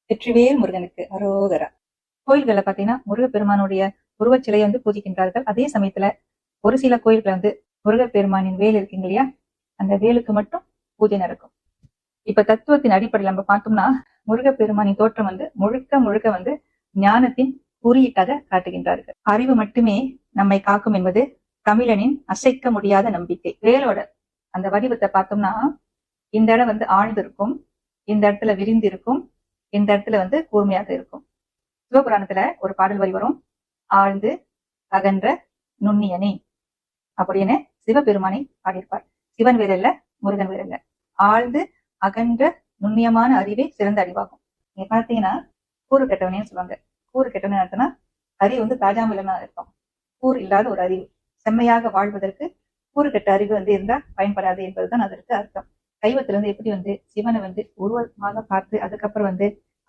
வெற்றிவேல் முருகனுக்கு அரோகரா. கோயில்களை பாத்தீங்கன்னா முருகப்பெருமானுடைய உருவச்சிலையை பூஜிக்கின்றார்கள். அதே சமயத்துல ஒரு சில கோயில்களை முருகப்பெருமானின் வேல் இருக்குங்க இல்லையா, அந்த வேலுக்கு மட்டும் பூஜை நடக்கும். இப்ப தத்துவத்தின் அடிப்படையில் நம்ம பார்த்தோம்னா முருகப்பெருமானின் தோற்றம் முழுக்க முழுக்க ஞானத்தின் குறியீட்டாக காட்டுகின்றார்கள். அறிவு மட்டுமே நம்மை காக்கும் என்பது தமிழனின் அசைக்க முடியாத நம்பிக்கை. வேலோட அந்த வடிவத்தை பார்த்தோம்னா இந்த இடம் ஆழ்ந்து இருக்கும், இந்த இடத்துல விரிந்து இருக்கும், இந்த இடத்துல கூர்மையாக இருக்கும். சிவபுராணத்துல ஒரு பாடல் வரி வரும், ஆழ்ந்து அகன்ற நுண்ணியனே அப்படின்னு சிவபெருமானை பாடியிருப்பார். சிவன் வேறல்ல, முருகன் வேறல்ல. ஆழ்ந்து அகன்ற நுண்ணியமான அறிவே சிறந்த அறிவாகும். நீங்க பாத்தீங்கன்னா கூறு கெட்டவனே சொல்லுவாங்க. கூறு கெட்டவனே அர்த்தம்னா அறிவு தாஜாமலமா இருக்கும். கூறு இல்லாத ஒரு அறிவு. செம்மையாக வாழ்வதற்கு கூறு கெட்ட அறிவு இருந்தா பயன்படாது என்பதுதான் அதற்கு அர்த்தம். கைவத்துல எப்படி சிவனை உருவமாக பார்த்து அதுக்கப்புறம்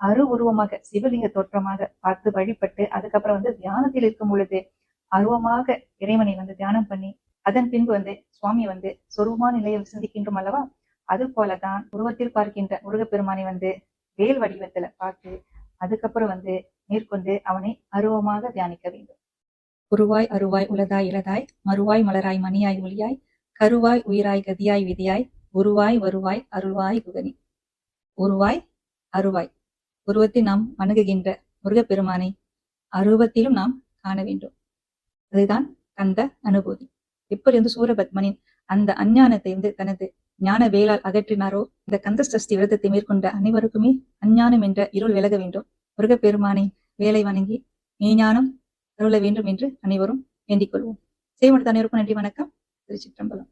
அரு உருவமாக சிவலிங்க தோற்றமாக பார்த்து வழிபட்டு அதுக்கப்புறம் தியானத்தில் இருக்கும் பொழுது அருவமாக இறைவனை தியானம் பண்ணி அதன் பின்பு சுவாமி சொருவமான நிலையில் சிந்திக்கின்றோம் அல்லவா. அது போலதான் உருவத்தில் பார்க்கின்ற முருகப்பெருமானை வேல் வடிவத்துல பார்த்து அதுக்கப்புறம் மேற்கொண்டு அவனை அருவமாக தியானிக்க வேண்டும். உருவாய் அருவாய் உலதாய் இலதாய் மறுவாய் மலராய் மணியாய் ஒளியாய் கருவாய் உயிராய் கதியாய் விதியாய் உருவாய் வருவாய் அருள்வாய் குகனி. உருவாய் அருவாய் உருவத்தில் நாம் வணங்குகின்ற முருகப்பெருமானை அருவத்திலும் நாம் காண வேண்டும். அதுதான் அந்த அனுபூதி. எப்படி சூரபத்மனின் அந்த அஞ்ஞானத்தை தனது ஞான வேளால் அகற்றினாரோ, இந்த கந்த சஷ்டி விரதத்தை மேற்கொண்ட அனைவருக்குமே அஞ்ஞானம் என்ற இருள் விலக வேண்டும். முருகப்பெருமானை வேலை வணங்கி மெய்ஞானம் அருள வேண்டும் என்று அனைவரும் வேண்டிக் கொள்வோம். செய்வதற்கு அனைவருக்கும் நன்றி, வணக்கம். திருச்சிற்றம்பலம்.